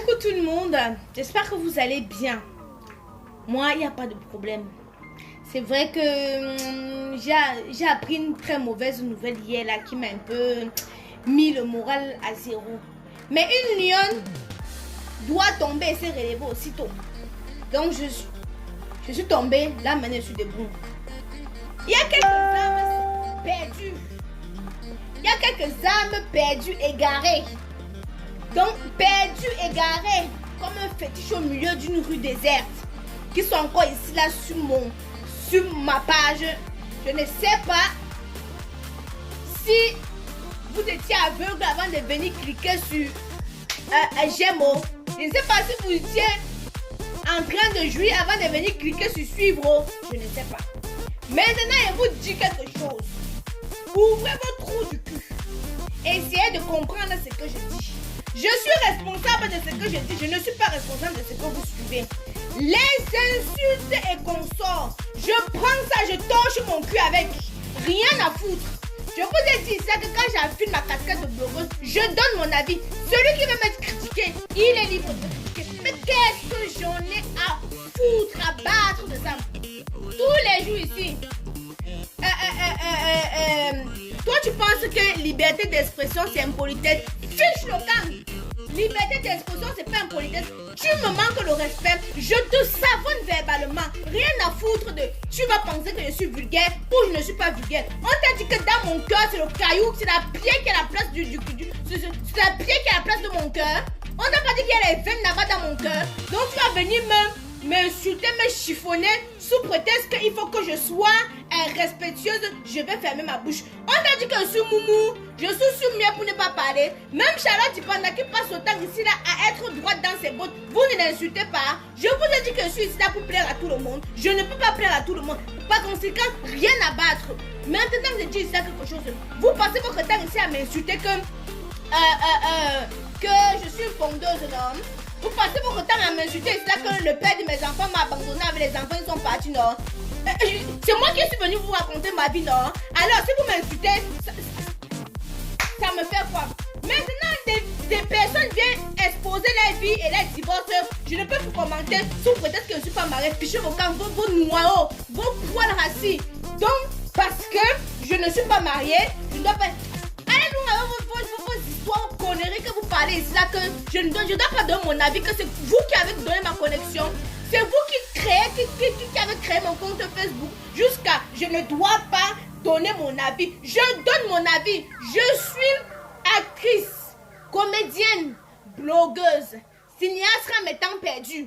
Coucou tout le monde, j'espère que vous allez bien. Moi, il n'y a pas de problème. C'est vrai que j'ai appris une très mauvaise nouvelle hier là qui m'a un peu mis le moral à zéro. Mais une lionne doit tomber et se relever aussitôt. Donc je suis tombée, là maintenant je suis debout. Il y a quelques âmes perdues. Il y a quelques âmes perdues, égarées. Donc perdues, égarées, comme un fétiche au milieu d'une rue déserte. Qui sont encore ici là sur ma page. Je ne sais pas si vous étiez aveugle avant de venir cliquer sur j'aime. Je ne sais pas si vous étiez en train de jouir avant de venir cliquer sur suivre. Je ne sais pas. Maintenant, je vous dis quelque chose. Ouvrez vos trous du cul. Essayez de comprendre ce que je dis. Je suis responsable de ce que je dis. Je ne suis pas responsable de ce que vous suivez. Les insultes et consorts. Je prends ça, je torche mon cul avec. Rien à foutre. Je vous ai dit ça que quand j'affile ma casquette de blogueuse, je donne mon avis. Celui qui veut m'être critiqué, il est libre de critiquer. Mais qu'est-ce que j'en ai à foutre, à battre de ça? Tous les jours ici. Toi, tu penses que liberté d'expression, c'est impolitesse? Fiche le camp. Liberté d'expression, c'est pas impolitesse. Tu me manques le respect. Je te savonne verbalement. Rien à foutre de tu vas penser que je suis vulgaire ou je ne suis pas vulgaire. On t'a dit que dans mon cœur, c'est le caillou, c'est la pierre qui a la place c'est la pierre qui a la place de mon cœur. On t'a pas dit qu'il y a les veines là-bas dans mon cœur. Donc tu vas venir m'insulter, me chiffonner sous prétexte qu'il faut que je sois respectueuse. Je vais fermer ma bouche. On t'a dit que je suis moumou, je suis sur mieux pour ne pas parler. Même Charlotte Dipanda qui passe autant ici là à être droite dans ses bottes, vous ne l'insultez pas. Je vous ai dit que je suis ici là pour plaire à tout le monde. Je ne peux pas plaire à tout le monde. Par conséquent, rien à battre. Maintenant, je dis ici là quelque chose. Vous passez votre temps ici à m'insulter que je suis une pondeuse, non? Vous passez votre temps à m'insulter, c'est là que le père de mes enfants m'a abandonné avec les enfants, ils sont partis, non? C'est moi qui suis venu vous raconter ma vie, non? Alors, si vous m'insultez, ça me fait quoi? Maintenant, des personnes viennent exposer leur vie et leur divorce. Je ne peux vous commenter sous prétexte que je ne suis pas mariée. Fichez vos camps, vos noyaux, vos poils rassis. Donc, parce que je ne suis pas mariée, je ne dois pas... Allez-nous avec vos histoires, vos conneries que vous parlez ici là, que je ne dois pas donner mon avis, que c'est vous qui avez donné ma connexion. C'est vous qui avez créé mon compte Facebook. Jusqu'à, je ne dois pas donner mon avis. Je donne mon avis. Je suis actrice, comédienne, blogueuse, cinéaste en étant perdue,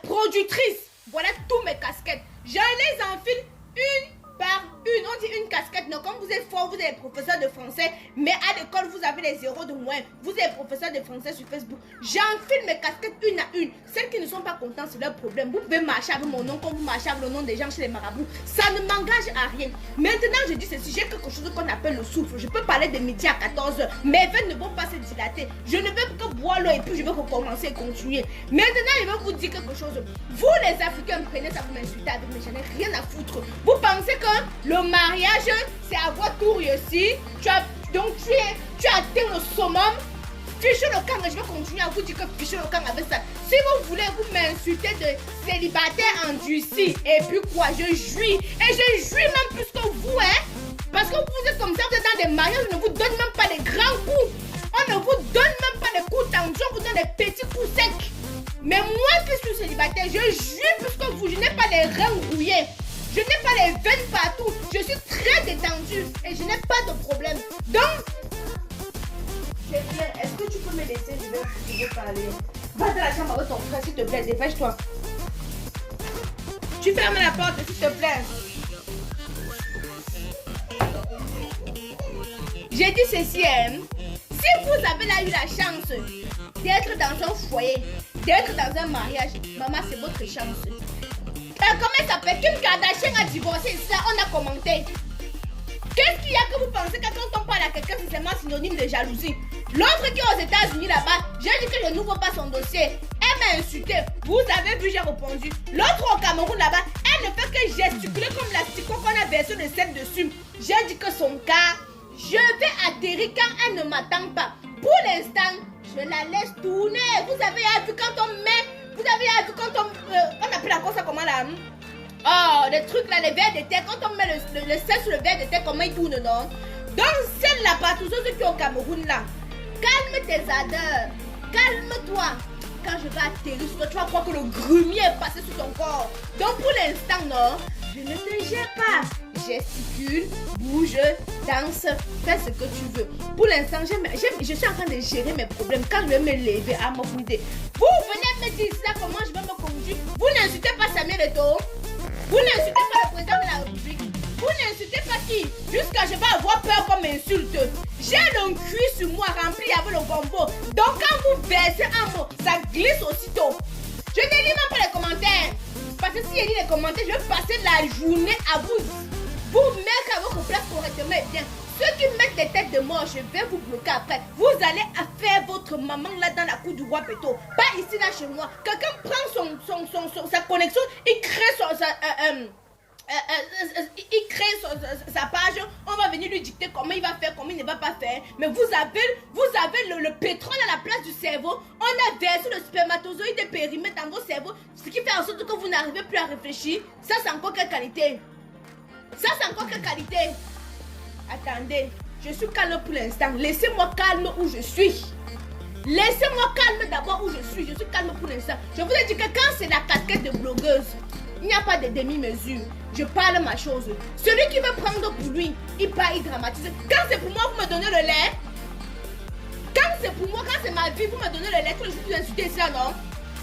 productrice. Voilà tous mes casquettes. Je les enfile une par une. On dit une casquette. Non, comme vous êtes fort, vous êtes professeur de français, mais à l'école, vous avez les zéros de moins. Vous êtes professeur de français sur Facebook. J'enfile mes casquettes une à une. Celles qui ne sont pas contentes, c'est leur problème. Vous pouvez marcher avec mon nom comme vous marchez avec le nom des gens chez les marabouts. Ça ne m'engage à rien. Maintenant, je dis ceci. J'ai quelque chose qu'on appelle le souffle. Je peux parler de midi à 14h. Mes veines ne vont pas se dilater. Je ne veux que boire l'eau et puis je vais recommencer et continuer. Maintenant, je vais vous dire quelque chose. Vous, les Africains, prenez ça pour m'insulter avec mes chaînes. Rien à foutre. Vous pensez que le mariage, c'est avoir tout réussi. Tu as atteint le summum. Fichez le camp, je vais continuer à vous dire que fichez le camp avec ça. Si vous voulez vous m'insulter de célibataire endurci, et puis quoi, je jouis. Et je jouis même plus que vous, hein. Parce que vous êtes comme ça, vous êtes dans des mariages, on ne vous donne même pas des grands coups. On ne vous donne même pas des coups tendus, on vous donne des petits coups secs. Mais moi qui suis célibataire, je jouis plus que vous, je n'ai pas les reins rouillés. Je n'ai pas les veines partout. Je suis très détendue et je n'ai pas de problème. Donc, est-ce que tu peux me laisser? Je vais parler. Va dans la chambre avec ton frère, s'il te plaît. Dépêche-toi. Tu fermes la porte, s'il te plaît. J'ai dit ceci, hein. Si vous avez là eu la chance d'être dans un foyer, d'être dans un mariage, maman, c'est votre chance. Comment elle s'appelle? Kim Kardashian a divorcé, ça on a commenté. Qu'est-ce qu'il y a que vous pensez que quand on parle à quelqu'un, c'est seulement synonyme de jalousie? L'autre qui est aux États-Unis là-bas, j'ai dit que je n'ouvre pas son dossier. Elle m'a insulté. Vous avez vu, j'ai répondu. L'autre au Cameroun là-bas, elle ne fait que gesticuler comme l'asticot qu'on a versé le sel dessus. J'ai dit que son cas, je vais atterrir quand elle ne m'attend pas. Pour l'instant, je la laisse tourner. Vous avez vu quand on met... Vous avez vu quand on appelle encore ça comment là? Oh, les trucs là, les verres de terre. Quand on met le sel sur le verre de terre, comment il tourne, non? Donc, celle là, pas tous ceux qui sont au Cameroun là. Calme tes ardeurs. Calme-toi. Quand je vais atterrir sur toi, tu vas croire que le grumier est passé sur ton corps. Donc, pour l'instant, non, je ne te gère pas. Gesticule, bouge, danse, fais ce que tu veux. Pour l'instant, je suis en train de gérer mes problèmes. Quand je vais me lever à m'occuper, vous venez me dire ça, comment je vais me conduire. Vous n'insultez pas Samuel Eto'o. Vous n'insultez pas le président de la République. Vous n'insultez pas qui? Jusqu'à je vais avoir peur qu'on m'insulte. J'ai le cuir sur moi rempli avec le gombo. Donc quand vous versez un mot, ça glisse aussitôt. Je ne lis même pas les commentaires. Parce que si je lis les commentaires, je vais passer la journée à vous mettre à votre place correctement et bien. Ceux qui mettent des têtes de mort, je vais vous bloquer après. Vous allez faire votre maman là dans la cour du roi Péto. Pas ici là chez moi. Quelqu'un prend sa connexion, il crée sa page, on va venir lui dicter comment il va faire, comment il ne va pas faire. Mais vous avez le pétrole à la place du cerveau. On a versé le spermatozoïde périmé dans vos cerveaux, ce qui fait en sorte que vous n'arrivez plus à réfléchir. Ça, c'est encore quelle qualité? Ça, c'est encore quelle qualité? Attendez, je suis calme pour l'instant. Laissez-moi calme où je suis. Laissez-moi calme d'abord où je suis. Je suis calme pour l'instant. Je vous ai dit que quand c'est la casquette de blogueuse, il n'y a pas de demi-mesure. Je parle ma chose. Celui qui veut prendre pour lui, il part, il dramatise. Quand c'est pour moi, vous me donnez le lait. Quand c'est pour moi, quand c'est ma vie, vous me donnez le lait. Tous les jours, vous insultez ça, non?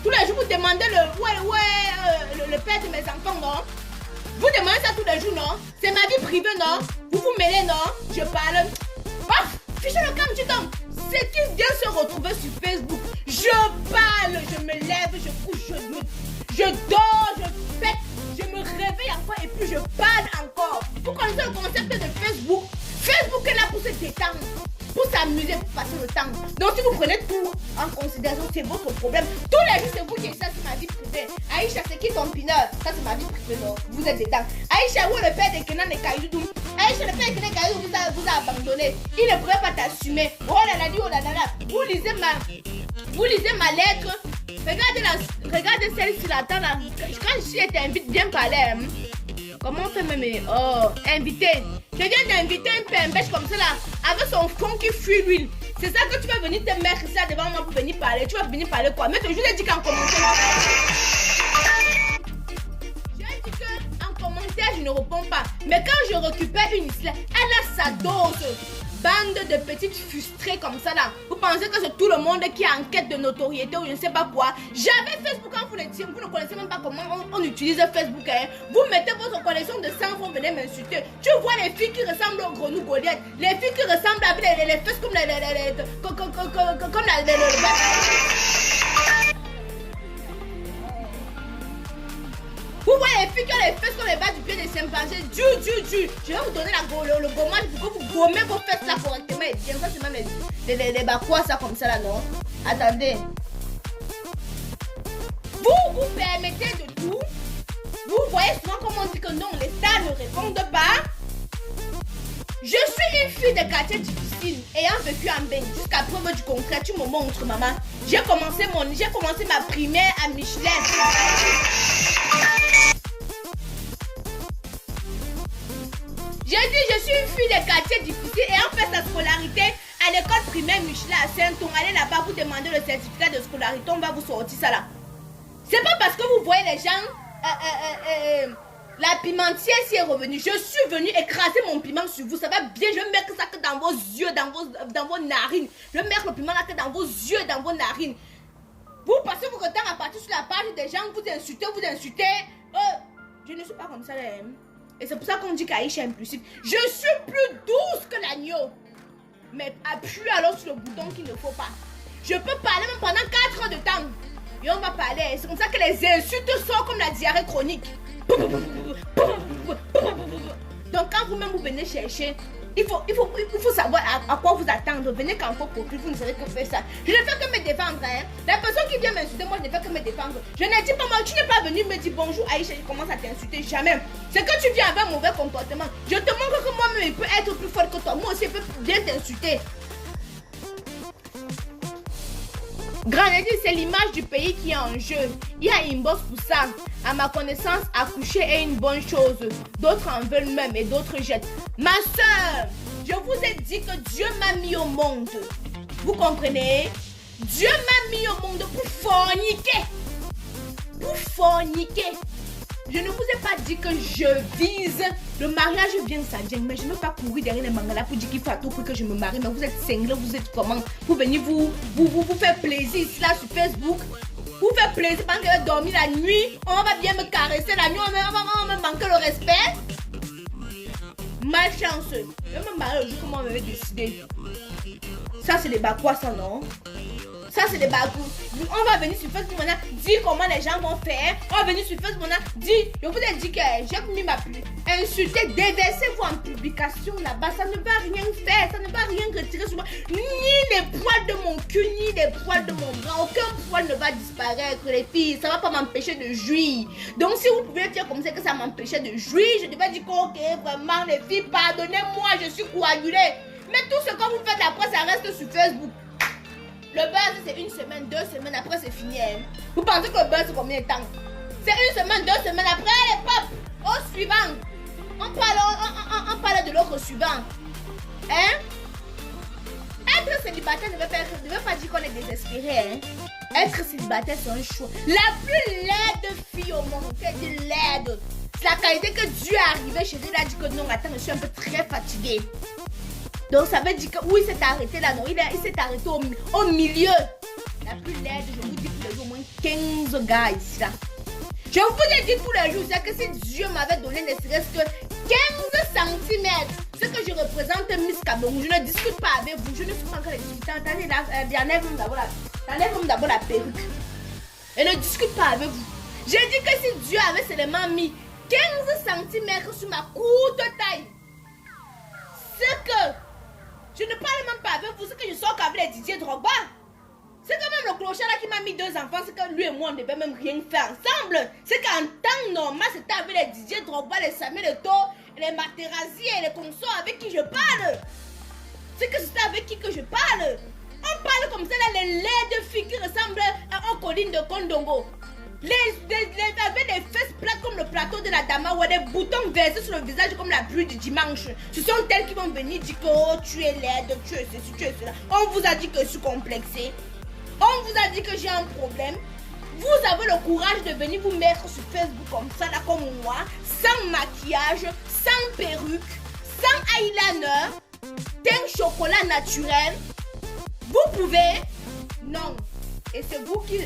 Tous les jours, vous demandez le père de mes enfants, non? Vous demandez ça tous les jours, non? C'est ma vie privée, non? Vous vous mêlez, non? Je parle. Paf! Fichez le camp, tu tombes. C'est qui vient se retrouver sur Facebook. Je parle, je me lève, je couche, je dors, je pète, je me réveille encore et puis je parle encore. Vous connaissez le concept de Facebook? Facebook est là pour se détendre, pour s'amuser, pour passer le temps. Donc si vous prenez tout en considération, c'est votre problème. Tous les jours, c'est vous qui êtes ça, c'est ma vie privée. Aïcha, c'est qui ton pineur? Ça, c'est ma vie privée, non? Vous êtes dedans. Aïcha, où le père de Kenan et Kaïdoudou? Aïcha, le père de Kenan et Kaïdoudou vous a abandonné. Il ne pourrait pas t'assumer. Oh là là, oh là là là. Vous lisez ma lettre. Regardez celle-ci là. Quand je t'invite, bien parler. Hein? Comment on fait même? Oh, invité. Je viens d'inviter un pembèche comme ça là, avec son fond qui fuit l'huile. C'est ça que tu vas venir te mettre ça devant moi pour venir parler. Tu vas venir parler quoi? Mais je vous ai dit qu'en commentaire. J'ai dit qu'en commentaire, je ne réponds pas. Mais quand je récupère une isla, elle a sa dose. Bande de petites frustrées comme ça là. Vous pensez que c'est tout le monde qui est en quête de notoriété ou je ne sais pas quoi. J'avais Facebook quand vous l'étiez. Vous ne connaissez même pas comment on utilise Facebook. Hein. Vous mettez votre connexion de sang, vous venez m'insulter. Tu vois les filles qui ressemblent aux grenouilles Goliath. Les filles qui ressemblent avec les fesses comme vous voyez les filles qui ont les fesses comme les bas du pied des chimpanzés. Je vais vous donner le gommage pour que vous gommez vos fesses là correctement et bien. Ça, c'est même les bakouas, ça comme ça là, non? Attendez. Vous permettez de tout. Vous voyez souvent comment on dit que non, les stars ne répondent pas. Je suis une fille de quartier difficile ayant vécu en bain. Jusqu'à preuve du contraire, tu me montres, maman. J'ai commencé ma primaire à Michelin. J'ai dit, je suis une fille de quartier difficile ayant fait sa scolarité à l'école primaire Michelin à Saint-Ouen. Allez là-bas, vous demandez le certificat de scolarité, on va vous sortir ça là. C'est pas parce que vous voyez les gens, la pimentière s'y est revenue. Je suis venue écraser mon piment sur vous. Ça va bien, je vais mettre ça que dans vos yeux, dans vos narines. Je vais mettre le piment là que dans vos yeux, dans vos narines. Vous passez votre temps à partir sur la page des gens, vous insultez. Je ne suis pas comme ça là. Et c'est pour ça qu'on dit qu'Aïcha est impulsive. Je suis plus douce que l'agneau. Mais appuie alors sur le bouton qu'il ne faut pas. Je peux parler même pendant 4 heures de temps. Et on va parler. C'est comme ça que les insultes sortent comme la diarrhée chronique. Donc quand vous-même vous venez chercher, il faut savoir à quoi vous attendre. Venez quand il faut conclure, vous ne savez que faire ça. Je ne fais que me défendre. Hein. La personne qui vient m'insulter, moi je ne fais que me défendre. Je ne dis pas moi, tu n'es pas venu me dire bonjour Aïcha, je commence à t'insulter. Jamais. C'est que tu viens avec un mauvais comportement. Je te montre que moi-même il peut être plus fort que toi. Moi aussi il peut bien t'insulter. Granadi, c'est l'image du pays qui est en jeu. Il y a une bosse pour ça. À ma connaissance, accoucher est une bonne chose. D'autres en veulent même et d'autres jettent. Ma soeur, je vous ai dit que Dieu m'a mis au monde. Vous comprenez? Dieu m'a mis au monde pour forniquer. Pour forniquer. Je ne vous ai pas dit que je vise le mariage bien ça vient, mais je ne veux pas courir derrière les mangalas pour dire qu'il faut à tout prix que je me marie. Mais vous êtes cinglés, vous êtes comment? Pour venir vous faire plaisir ici là sur Facebook. Vous faire plaisir pendant que je vais dormir la nuit. On va bien me caresser la nuit, on va me manquer le respect. Malchanceux. Je vais me marier le jour comment on m'avait décidé. Ça c'est des bakouas ça non? Ça c'est des bagous. On va venir sur Facebook maintenant, dire comment les gens vont faire. On va venir sur Facebook maintenant, dire, je vous ai dit que j'ai mis ma pluie. Insultez, déversez-vous en publication là-bas. Ça ne va rien faire, ça ne va rien retirer sur moi. Ni les poils de mon cul, ni les poils de mon bras. Aucun poil ne va disparaître, les filles. Ça ne va pas m'empêcher de jouir. Donc si vous pouvez dire comme ça que ça m'empêchait de jouir, je devais dire que ok, vraiment les filles, pardonnez-moi, je suis coagulée. Mais tout ce que vous faites après, ça reste sur Facebook. Le buzz, c'est une semaine, 2 semaines, après c'est fini. Hein. Vous pensez que le buzz, c'est combien de temps? C'est une semaine, 2 semaines, après, allez, pop, au suivant. On parle de l'autre suivant. Hein? Être célibataire ne veut pas dire qu'on est désespéré. Hein? Être célibataire, c'est un choix. La plus laide fille au monde, c'est de laide. C'est la qualité que Dieu est arrivé chez lui, il a dit que non, attends, je suis un peu très fatiguée. Donc ça veut dire que oui, il s'est arrêté là, non, il s'est arrêté au milieu. La plus laide, je vous dis tous les jours, au moins 15 gars ici là. Je vous ai dit tous les jours, c'est que si Dieu m'avait donné ne serait-ce que 15 cm, ce que je représente Miss Cameroun, je ne discute pas avec vous, je ne suis pas encore discutant. Attendez, enlève d'abord la perruque. Et ne discute pas avec vous. J'ai dit que si Dieu avait seulement mis 15 cm sur ma courte taille, c'est que je ne parle même pas avec vous, c'est que je sors qu'avec les Didier Drogba. C'est quand même le clochard là qui m'a mis 2 enfants, c'est que lui et moi on ne devait même rien faire ensemble. C'est qu'en temps normal, c'était avec les Didier Drogba, les Samuel Eto'o, les Materazzi et les consorts avec qui je parle. C'est que c'était avec qui que je parle. On parle comme ça là, les laides filles qui ressemblent aux collines de Kondongo. Avec des fesses plates comme le plateau de la Dama ou des boutons versés sur le visage comme la pluie du dimanche. Ce sont elles qui vont venir dire que oh, tu es laide, tu es ceci, tu es cela. On vous a dit que je suis complexée. On vous a dit que j'ai un problème. Vous avez le courage de venir vous mettre sur Facebook comme ça, là, comme moi, sans maquillage, sans perruque, sans eyeliner, teint chocolat naturel. Vous pouvez? Non. Et c'est vous qui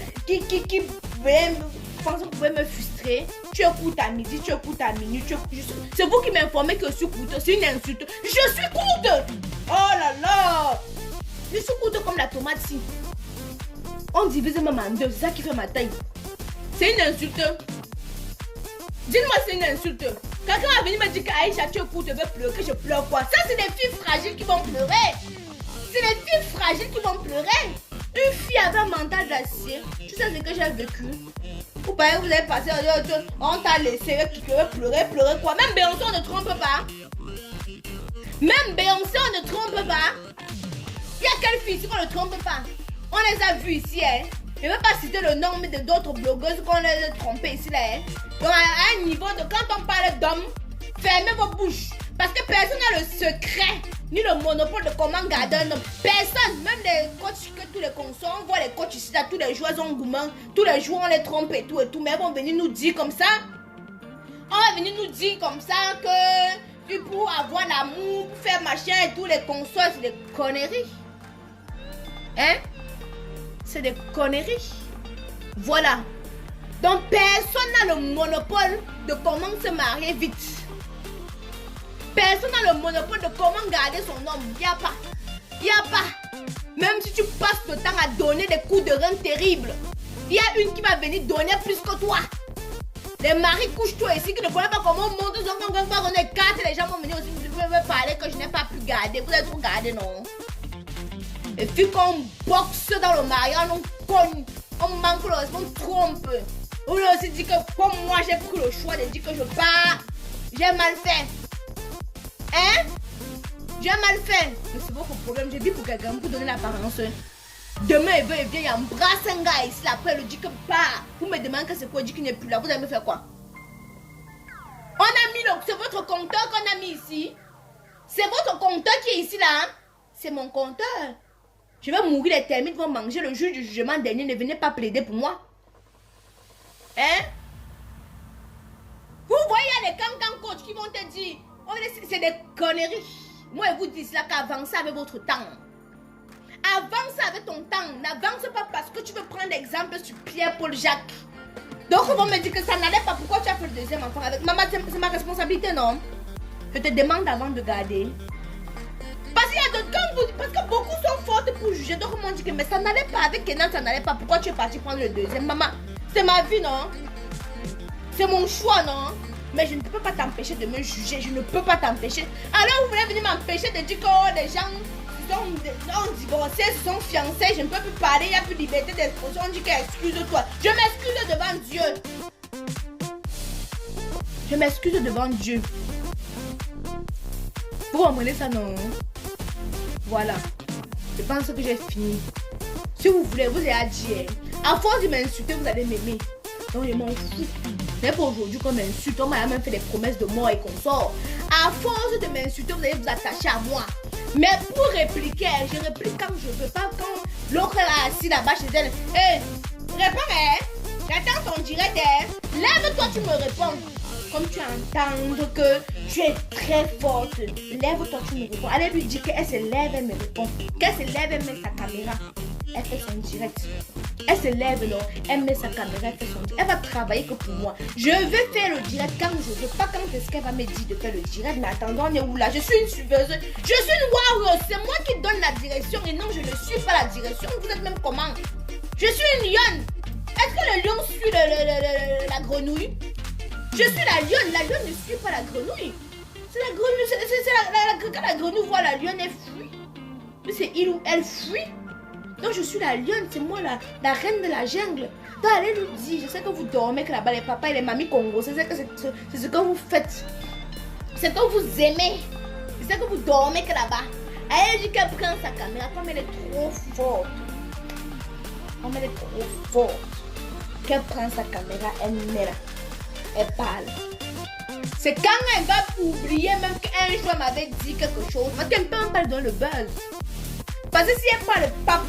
pouvez me frustrer. Tu écoutes à midi, tu écoutes à minuit. C'est vous qui m'informez que je suis courte. C'est une insulte. Je suis courte. Oh là là. Je suis courte comme la tomate si. On divise même en deux. C'est ça qui fait ma taille. C'est une insulte. Dis-moi c'est une insulte. Quelqu'un va venir me dire qu'Aïcha tu es courte, tu veux pleurer, que je pleure quoi? Ça c'est des filles fragiles qui vont pleurer. C'est les filles fragiles qui vont pleurer. Une fille avec un mental d'acier. Tu sais ce que j'ai vécu. Vous voyez, vous avez passé, on t'a laissé, tu veux pleurer quoi? Même Beyoncé, on ne trompe pas. Même Beyoncé, on ne trompe pas. Il y a quelle fille ici qu'on ne trompe pas? On les a vues ici, hein. Je ne veux pas citer le nom de d'autres blogueuses qu'on les a trompées ici, là, hein. Donc, à un niveau de quand on parle d'hommes, fermez vos bouches. Parce que personne n'a le secret, ni le monopole de comment garder un homme. Personne, même les coachs, que tous les consorts, on voit les coachs ici, là, tous les joueurs ont gourmand, tous les jours on les trompe et tout, mais ils vont venir nous dire comme ça. On va venir nous dire comme ça que pour avoir l'amour, pour faire machin et tout, les consorts, c'est des conneries. Hein? C'est des conneries. Voilà. Donc personne n'a le monopole de comment se marier vite. Personne n'a le monopole de comment garder son homme. Il n'y a pas. Il n'y a pas. Même si tu passes le temps à donner des coups de rein terribles, il y a une qui va venir donner plus que toi. Les maris couchent-toi ici qui ne connaissent pas comment on monte. On est 4, les gens vont venir aussi. Vous pouvez me parler que je n'ai pas pu garder. Vous êtes trop gardé, non? Et puis quand on boxe dans le mariage, on cogne, on manque le respect, on trompe. On lui a aussi dit que comme moi j'ai pris le choix de dire que je pars, j'ai mal fait. Hein? J'ai mal fait. Mais c'est votre problème, j'ai dit pour quelqu'un, pour donner l'apparence. Demain, il vient, il embrasse un gars ici, après, il dit que pas. Vous me demandez que c'est quoi, il dit qu'il n'est plus là. Vous allez me faire quoi? On a mis c'est votre compteur qu'on a mis ici. C'est votre compteur qui est ici, là. C'est mon compteur. Je vais mourir, les termites vont manger le juge du jugement dernier. Ne venez pas plaider pour moi. Hein? Vous voyez les cancan coach qui vont te dire, oh, c'est des conneries. Moi, je vous dis cela qu'avancez avec votre temps. Avance avec ton temps. N'avance pas parce que tu veux prendre exemple sur Pierre-Paul Jacques. Donc, ils vont me dire que ça n'allait pas. Pourquoi tu as fait le deuxième enfant avec maman? C'est ma responsabilité, non? Je te demande avant de garder. Parce qu'il y a d'autres quand parce que beaucoup sont fortes pour juger. Donc, ils m'ont dit que mais ça n'allait pas avec Kenan, ça n'allait pas. Pourquoi tu es parti prendre le deuxième? Maman, c'est ma vie, non? C'est mon choix, non? Mais je ne peux pas t'empêcher de me juger. Je ne peux pas t'empêcher. Alors, vous voulez venir m'empêcher de dire que oh, les gens sont divorcés, se sont fiancés. Je ne peux plus parler. Il n'y a plus de liberté d'expression. On dit que excuse-toi. Je m'excuse devant Dieu. Je m'excuse devant Dieu. Vous comprenez ça, non? Voilà. Je pense que j'ai fini. Si vous voulez, vous avez à dire. À force de m'insulter, vous allez m'aimer. Donc, je m'en fous. Mais pour aujourd'hui, qu'on m'insulte, on m'a même fait des promesses de mort et qu'on sort. À force de m'insulter, vous allez vous attacher à moi. Mais pour répliquer, je réplique quand je veux, pas quand l'autre est assis là-bas chez elle. Hé, réponds, hein? J'attends ton direct, hein? Lève-toi, tu me réponds. Comme tu entends que tu es très forte, lève-toi, tu me réponds. Allez lui dire qu'elle se lève, elle me répond. Qu'elle se lève, elle met sa caméra. Elle fait son direct. Elle se lève, non? Elle met sa caméra, elle fait son direct. Elle va travailler que pour moi. Je vais faire le direct quand je veux. Pas quand est-ce qu'elle va me dire de faire le direct. Mais attendons, on est où là? Je suis une suiveuse. Je suis une warrior. C'est moi qui donne la direction. Et non, je ne suis pas la direction. Vous êtes même comment? Je suis une lionne. Est-ce que le lion suit la grenouille? Je suis la lionne. La lionne ne suit pas la grenouille. C'est la grenouille. Quand la grenouille voit la lionne, elle fuit. Mais c'est il ou elle fuit. Donc je suis la lionne, c'est moi la reine de la jungle. Donc allez lui dire, je sais que vous dormez, que là-bas les papas et les mamies Congo, c'est ce que vous faites. C'est que vous aimez. C'est que vous dormez que là-bas. Elle dit qu'elle prend sa caméra, comme elle est trop forte. Comme elle est trop forte. Qu'elle prend sa caméra, elle met là. Elle parle. C'est quand elle va oublier même qu'un jour elle m'avait dit quelque chose. Parce qu'elle ne peut même pas lui donner le buzz. Parce que si elle parle de pape,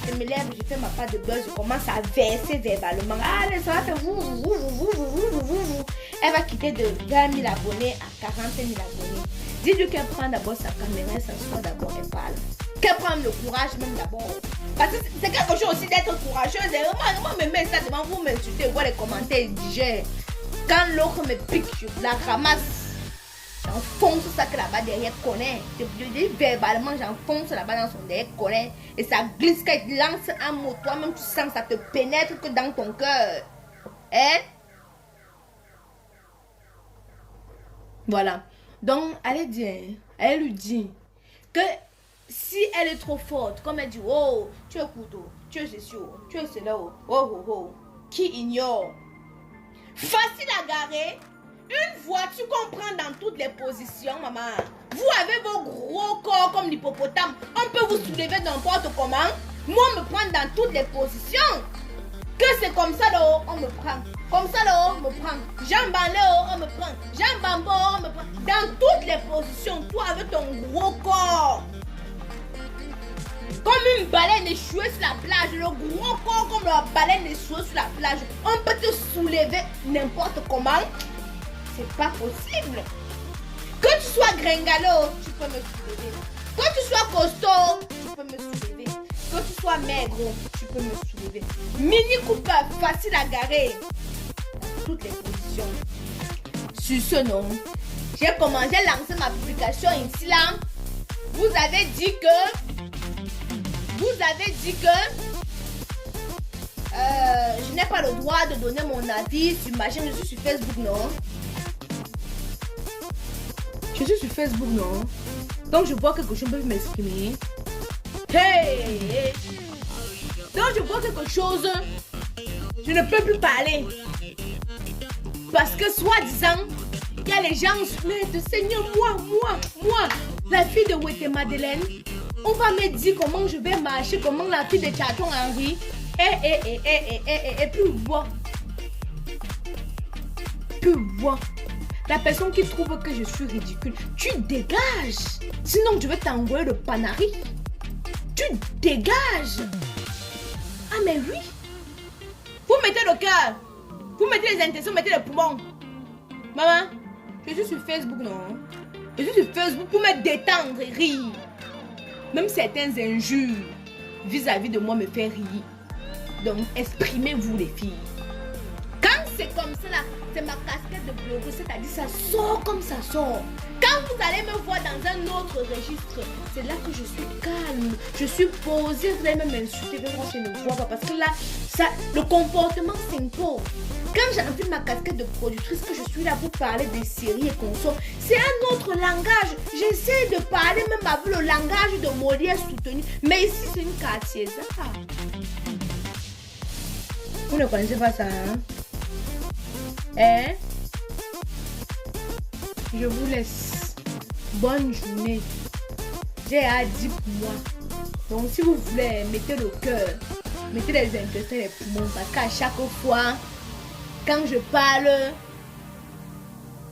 je me lève, je fais ma part de buzz, je commence à verser verbalement. Allez, ça va faire vous. Elle va quitter de 20 000 abonnés à 40 000 abonnés. Dis-lui qu'elle prend d'abord sa caméra, elle s'assoit d'abord, elle parle. Qu'elle prend le courage même d'abord. Parce que c'est quelque chose aussi d'être courageuse. Moi, me mets ça devant vous, m'insulter, voir les commentaires digères. Quand l'autre me pique, je la ramasse. J'enfonce ça que là-bas derrière connaît. Je dis verbalement, j'enfonce là-bas dans son derrière connaît. Et ça glisse quand il lance un mot. Toi-même, tu sens ça te pénètre que dans ton cœur. Hein? Voilà. Donc, allez dire, elle lui dit que si elle est trop forte, comme elle dit, oh, tu es couteau, tu es ceci, tu es cela, oh, qui ignore. Facile à garer. Une voiture qu'on prend dans toutes les positions, maman. Vous avez vos gros corps comme l'hippopotame. On peut vous soulever n'importe comment. Moi, on me prend dans toutes les positions. Que c'est comme ça là, on me prend. Comme ça là, on me prend. Jambe en l'air, on me prend. Jambe en bas, on me prend. Dans toutes les positions, toi avec ton gros corps. Comme une baleine échouée sur la plage. Le gros corps comme la baleine échouée sur la plage. On peut te soulever n'importe comment. C'est pas possible. Que tu sois gringalo, tu peux me soulever. Que tu sois costaud, tu peux me soulever. Que tu sois maigre, tu peux me soulever. Mini Cooper, facile à garer. Dans toutes les positions. Sur ce nom, j'ai commencé à lancer ma publication ici là. Vous avez dit que je n'ai pas le droit de donner mon avis sur ma chaîne. Je suis sur Facebook, non? Je suis sur Facebook, non? Donc je vois quelque chose, je peux m'exprimer. Hey! Donc je vois quelque chose, je ne peux plus parler. Parce que soi-disant, il y a les gens, mais Seigneur, moi, la fille de Wete Madeleine, On va me dire comment je vais marcher, comment la fille de Tchaton Henry. Et puis vois. Puis vois. La personne qui trouve que je suis ridicule, tu dégages. Sinon, je vais t'envoyer le panari. Tu dégages. Ah, mais oui. Vous mettez le cœur. Vous mettez les intentions, mettez les poumons. Maman, je suis sur Facebook, non? Je suis sur Facebook pour me détendre et rire. Même certains injures vis-à-vis de moi me font rire. Donc, exprimez-vous les filles. Quand c'est comme ça, là, c'est ma casquette de blogueuse, c'est-à-dire ça sort comme ça sort. Quand vous allez me voir dans un autre registre, c'est là que je suis calme, je suis posée, vous allez même m'insulter, mais moi je ne vois pas parce que là, ça, le comportement s'impose. Quand j'enlève ma casquette de productrice, que je suis là pour parler des séries et consorts, c'est un autre langage. J'essaie de parler même avec le langage de Molière soutenu, mais ici c'est une quartier. Vous ne connaissez pas ça, hein? Hein? Je vous laisse. Bonne journée. J'ai à dire pour moi. Donc si vous voulez, mettez le cœur, mettez les intestins et les poumons, parce qu'à chaque fois, quand je parle,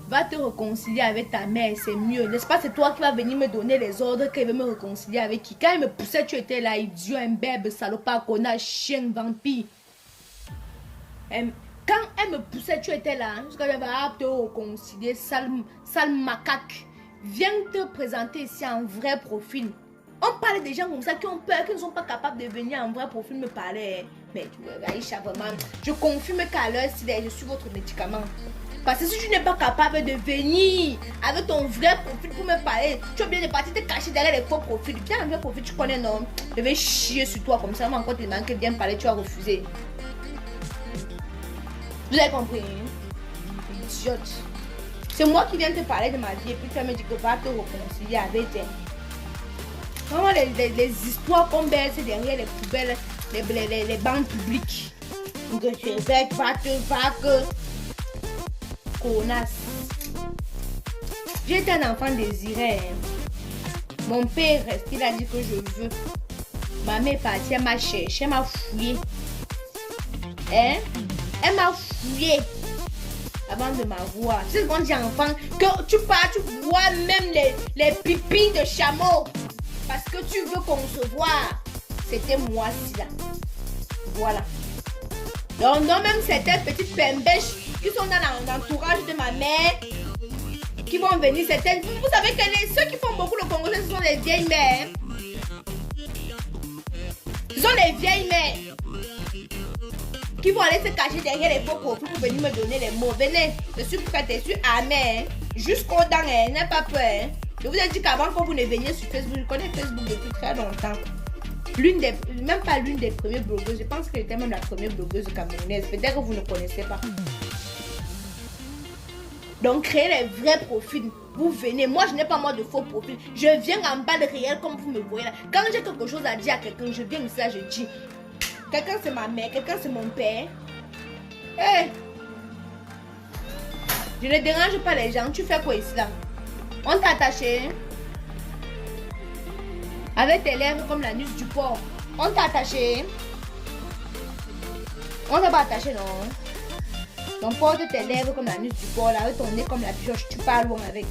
va te réconcilier avec ta mère, c'est mieux. N'est-ce pas? C'est toi qui vas venir me donner les ordres qu'elle veut me réconcilier avec qui. Quand elle me poussait, tu étais là, idiot, imbèbe, salopard, connard, chien, vampire. Quand elle me poussait, tu étais là. Jusqu'à ce que te réconcilier, sale macaque. Viens te présenter ici en vrai profil. On parle des gens comme ça qui ont peur, qui ne sont pas capables de venir en vrai profil me parler. Mais tu vois, Aïcha, vraiment, je confirme qu'à l'heure, je suis votre médicament. Parce que si tu n'es pas capable de venir avec ton vrai profil pour me parler, tu as bien de partir te cacher derrière les faux profils. Viens en vrai profil, tu connais, non? Je vais chier sur toi comme ça, mais encore te demander de bien parler, tu as refusé. Vous avez compris, hein? Idiote. C'est moi qui viens te parler de ma vie et puis tu me dis que va te réconcilier avec elle. Vraiment les histoires qu'on baisse derrière les poubelles, les bancs publics. Que je vais va que connasse. J'étais un enfant désiré. Hein. Mon père reste, il a dit que je veux. Ma mère est partie, elle m'a cherché, elle m'a fouillé. Hein? Elle m'a fouillé avant de m'avoir. C'est quand j'ai enfant que tu pars, tu vois même les pipis de chameau. Parce que tu veux concevoir. C'était moi, si là. Voilà. Donc, non, même certaines petites pembèches qui sont dans l'entourage de ma mère, qui vont venir, certaines. Vous savez que ceux qui font beaucoup le congolais, ce sont les vieilles mères. Ce sont les vieilles mères qui vont aller se cacher derrière les faux profils pour venir me donner les mots. Venez, je suis prête, je suis amère. Jusqu'aux dents, n'ayez pas peur. Hein. Je vous ai dit qu'avant que vous ne veniez sur Facebook, je connais Facebook depuis très longtemps. Même pas l'une des premières blogueuses, je pense qu'elle était même la première blogueuse camerounaise. Peut-être que vous ne connaissez pas. Donc, créez les vrais profils. Vous venez. Moi, je n'ai pas moi de faux profils. Je viens en bas de réel comme vous me voyez là. Quand j'ai quelque chose à dire à quelqu'un, je viens ici là, je dis. Quelqu'un c'est ma mère, quelqu'un c'est mon père. Hey! Je ne dérange pas les gens. Tu fais quoi ici là? On t'a attaché. Avec tes lèvres comme la nuque du porc. On t'a attaché. On t'a pas attaché, non? Donc porte tes lèvres comme la nuque du porc, là, avec ton nez comme la pioche. Tu pars loin avec.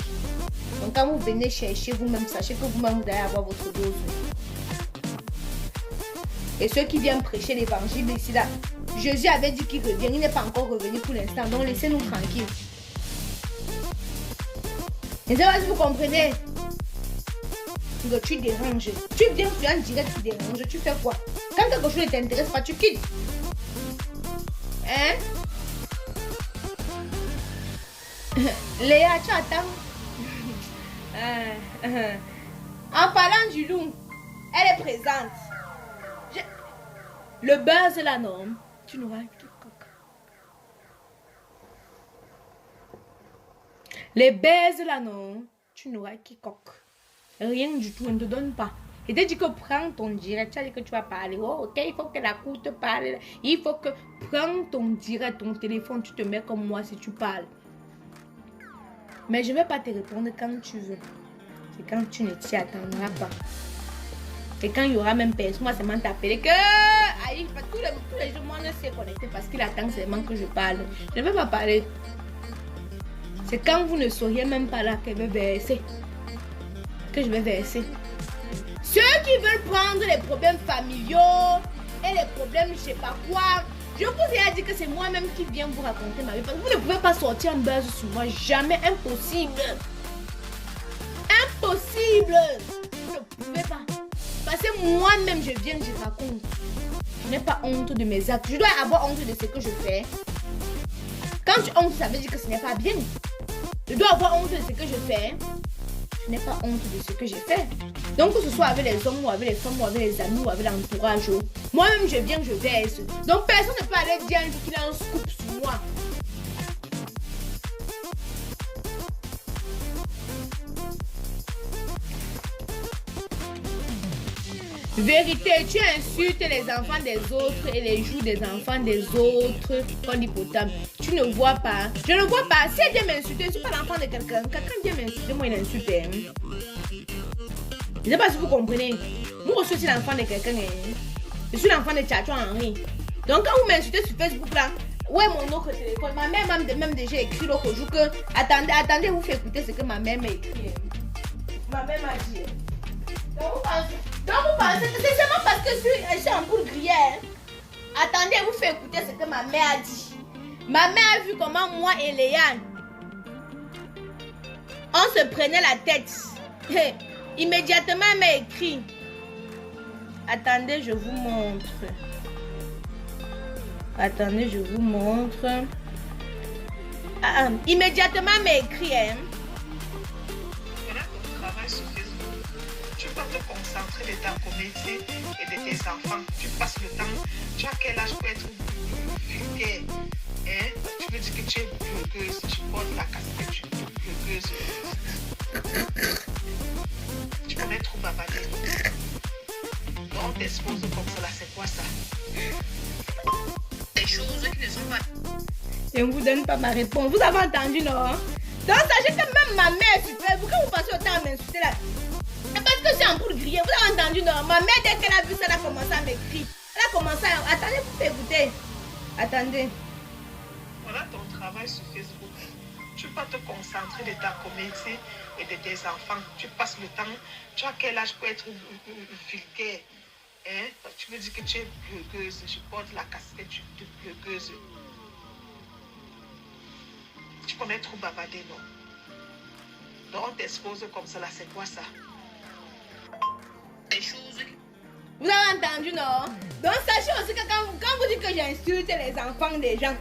Donc quand vous venez chercher vous-même, sachez que vous-même vous allez avoir votre dose. Et ceux qui viennent prêcher l'évangile ici là, Jésus avait dit qu'il revient. Il n'est pas encore revenu pour l'instant. Donc laissez-nous tranquilles. Et ça va si vous comprenez. Tu déranges. Tu viens sur un direct, tu déranges. Tu fais quoi? Quand quelque chose ne t'intéresse pas, tu quittes. Hein? Léa, tu attends. En parlant du loup, elle est présente. Le buzz là, non? Tu n'auras que coq. Les baises là, non? Tu n'auras que coq. Rien du tout, on ne te donne pas. Et t'as dit que prends ton direct, tu as dit que tu vas parler. Oh, ok, il faut que la cour te parle. Il faut que prends ton direct, ton téléphone, tu te mets comme moi si tu parles. Mais je ne vais pas te répondre quand tu veux. C'est quand tu ne t'y attendras pas. Et quand il y aura même personne, moi seulement t'appeler que... Aïe, tous les jours, moi ne sais connecter parce qu'il attend seulement que je parle. Je ne vais pas parler. C'est quand vous ne seriez même pas là que je vais verser. Que je vais verser. Ceux qui veulent prendre les problèmes familiaux et les problèmes je sais pas quoi, je vous ai dit que c'est moi-même qui viens vous raconter ma vie. Parce que vous ne pouvez pas sortir en base sur moi. Jamais, impossible. Impossible. Vous ne pouvez pas. Parce que moi-même je viens, je raconte. Je n'ai pas honte de mes actes. Je dois avoir honte de ce que je fais. Quand tu honte, ça veut dire que ce n'est pas bien. Je dois avoir honte de ce que je fais. Je n'ai pas honte de ce que j'ai fait. Donc que ce soit avec les hommes ou avec les femmes ou avec les amis ou avec l'entourage. Moi-même je viens, je verse. Donc personne ne peut aller dire un jour qu'il a un scoop sur moi. Vérité, tu insultes les enfants des autres et les joues des enfants des autres. Qu'on hypotame. Tu ne vois pas. Je ne vois pas. Si elle vient m'insulter, je ne suis pas l'enfant de quelqu'un. Quelqu'un vient m'insulter, moi il insulte. Je ne sais pas si vous comprenez. Moi aussi, je suis l'enfant de quelqu'un. Je suis l'enfant de Tchatcho Henri. Donc quand vous m'insultez sur Facebook là, ouais mon autre téléphone, ma mère m'a même déjà écrit l'autre jour que attendez, vous faites écouter ce que ma mère m'a écrit. Ma mère m'a dit. Donc vous pensez que c'est seulement parce que je suis en cours de griller. Attendez, vous faites écouter ce que ma mère a dit. Ma mère a vu comment moi et Léane, on se prenait la tête. Immédiatement, elle m'a écrit. Attendez, je vous montre. Attendez, je vous montre. Immédiatement, elle m'a écrit. Voilà ton travail sur Facebook. Tu vas te concentrer de ta communauté et de tes enfants. Tu passes le temps. Tu as quel âge pour être vulgaire? Tu veux dire que tu es blogueuse. Tu portes la casquette, tu es blogueuse. Tu connais trop bavarder. Donc on t'expose comme ça là, c'est quoi ça? Des choses qui ne sont pas... Je ne vous donne pas ma réponse. Vous avez entendu, non? Donc sachez que même ma mère sur Facebook, quand vous passez autant à m'insulter là, c'est parce que c'est en poule grillée. Vous avez entendu, non? Ma mère, dès qu'elle a vu ça, elle a commencé à m'écrire. Elle a commencé à... Attendez, vous pouvez écouter. Attendez. Voilà ton travail sur Facebook. Tu vas te concentrer de ta communauté et de tes enfants. Tu passes le temps. Tu as quel âge pour être vulgaire? Tu veux dire que tu es blogueuse. Je porte la casquette, tu es blogueuse. Tu connais trop bavarder, non? Donc on t'expose comme ça là, c'est quoi ça? Des choses. Vous avez entendu, non? Donc sachez aussi que quand vous dites que j'insulte les enfants des gens,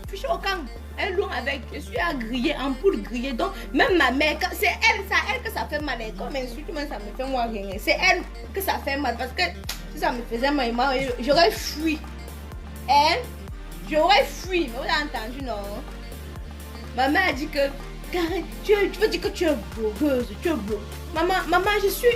fichez au camp. Elle loin avec, je suis à griller, en poule grillée. Donc même ma mère, c'est elle que ça fait mal. Quand m'insulte, ça me fait moi rien. C'est elle que ça fait mal parce que si ça me faisait mal, j'aurais fui. J'aurais fui. Vous avez entendu, non? Ma mère a dit que Karen, tu veux dire que tu es blogueuse, tu es blogueuse. Maman, je suis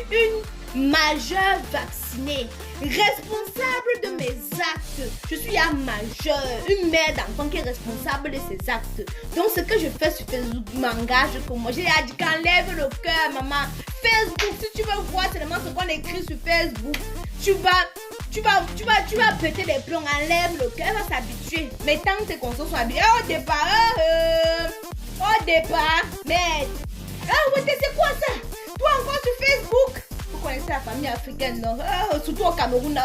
une majeure vaccinée, responsable de mes actes. Je suis un majeur, une mère d'enfant qui est responsable de ses actes. Donc ce que je fais sur Facebook m'engage comme moi. J'ai dit qu'enlève le cœur, maman. Facebook, si tu veux voir seulement ce qu'on écrit sur Facebook, tu vas péter les plombs, enlève le cœur, elle va s'habituer. Mais tant que tes consciences sont habituées, au départ, mais... c'est quoi ça? Toi encore sur Facebook? Vous connaissez la famille africaine, non? Surtout au Cameroun,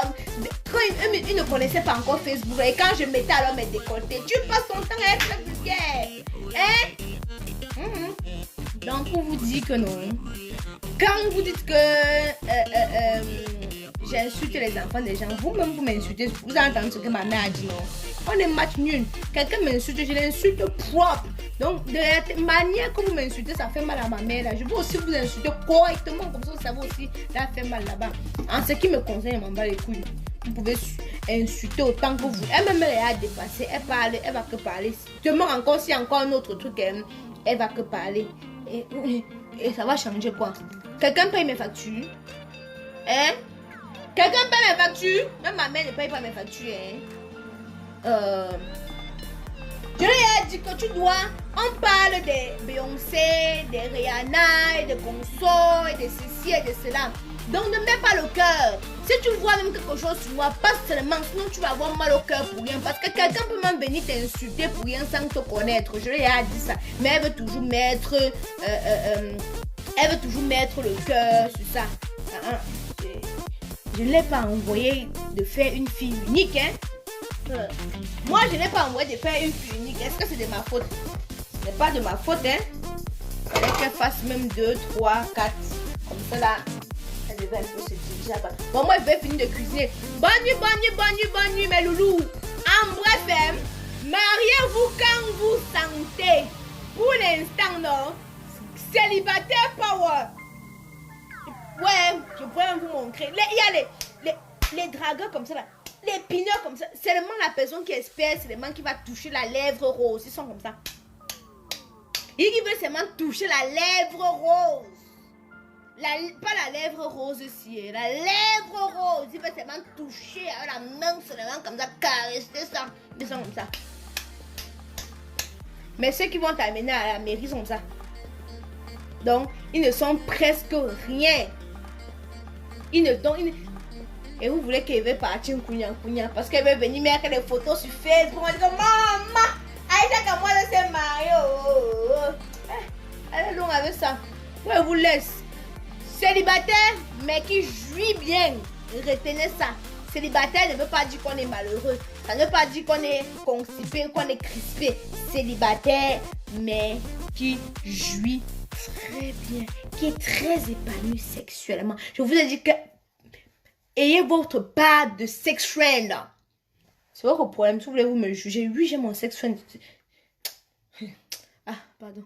quand ils ne connaissaient pas encore Facebook, et quand je mettais alors mes décolletés, tu passes ton temps à être vulgaire. Donc, on vous dit que non. Quand vous dites que j'insulte les enfants des gens, vous-même vous m'insultez. Vous avez entendu ce que ma mère a dit, non? On est match nul. Quelqu'un m'insulte, je l'insulte propre. Donc, de la manière que vous m'insultez, ça fait mal à ma mère. Là. Je veux aussi vous insulter correctement, comme ça va aussi la faire mal là-bas. En ce qui me concerne, je m'en bats les couilles. Vous pouvez insulter autant que vous. Elle-même, elle a dépassé. Elle parle, elle va que parler. Demain encore, s'il y a encore un autre truc, elle va que parler. Et ça va changer quoi? Quelqu'un paye mes factures? Quelqu'un paye mes factures? Même ma mère ne paye pas mes factures. Je lui ai dit que tu dois. On parle des Beyoncé, des Rihanna, et des consorts, et de ceci et de cela. Donc ne mets pas le cœur. Si tu vois même quelque chose sur moi, pas seulement, sinon tu vas avoir mal au cœur pour rien. Parce que quelqu'un peut même venir t'insulter pour rien sans te connaître. Je lui ai dit ça. Mais elle veut toujours mettre, le cœur sur ça. Je ne l'ai pas envoyé de faire une fille unique, hein. Moi, je n'ai pas envoyé de faire une fille unique. Est-ce que c'est de ma faute? Ce n'est pas de ma faute, hein. Il fallait qu'elle fasse même 2, 3, 4. Comme ça, là, elle devait un peu se diriger. Bon, moi, je vais finir de cuisiner. Bonne nuit, bonne nuit, bonne nuit, bonne nuit, mes loulous. En bref, mariez-vous quand vous sentez. Pour l'instant, non. Célibataire power. Ouais, je pourrais vous montrer. Il y a les dragueurs comme ça, là. Les pineurs comme ça. Seulement la personne qui espère, c'est seulement qui va toucher la lèvre rose. Ils sont comme ça. Ils veulent seulement toucher la lèvre rose. Pas la lèvre rose ici. La lèvre rose. Ils veulent seulement toucher avec la main seulement comme ça. Caresser ça. Ils sont comme ça. Mais ceux qui vont t'amener à la mairie sont comme ça. Donc, ils ne sont presque rien. Et vous voulez qu'elle veut partir Kounia parce qu'elle veut venir mettre les photos sur Facebook. Elle dit maman, Aïcha comme moi elle s'est mariée. Elle est longue avec ça. Ouais, vous laisse. Célibataire, mais qui jouit bien. Retenez ça. Célibataire ne veut pas dire qu'on est malheureux. Ça ne veut pas dire qu'on est constipé, qu'on est crispé. Célibataire, mais qui jouit très bien, qui est très épanoui sexuellement. Je vous ai dit que ayez votre part de sex friend. C'est votre problème. Si vous voulez vous me juger, oui, j'ai mon sex friend. Ah, pardon.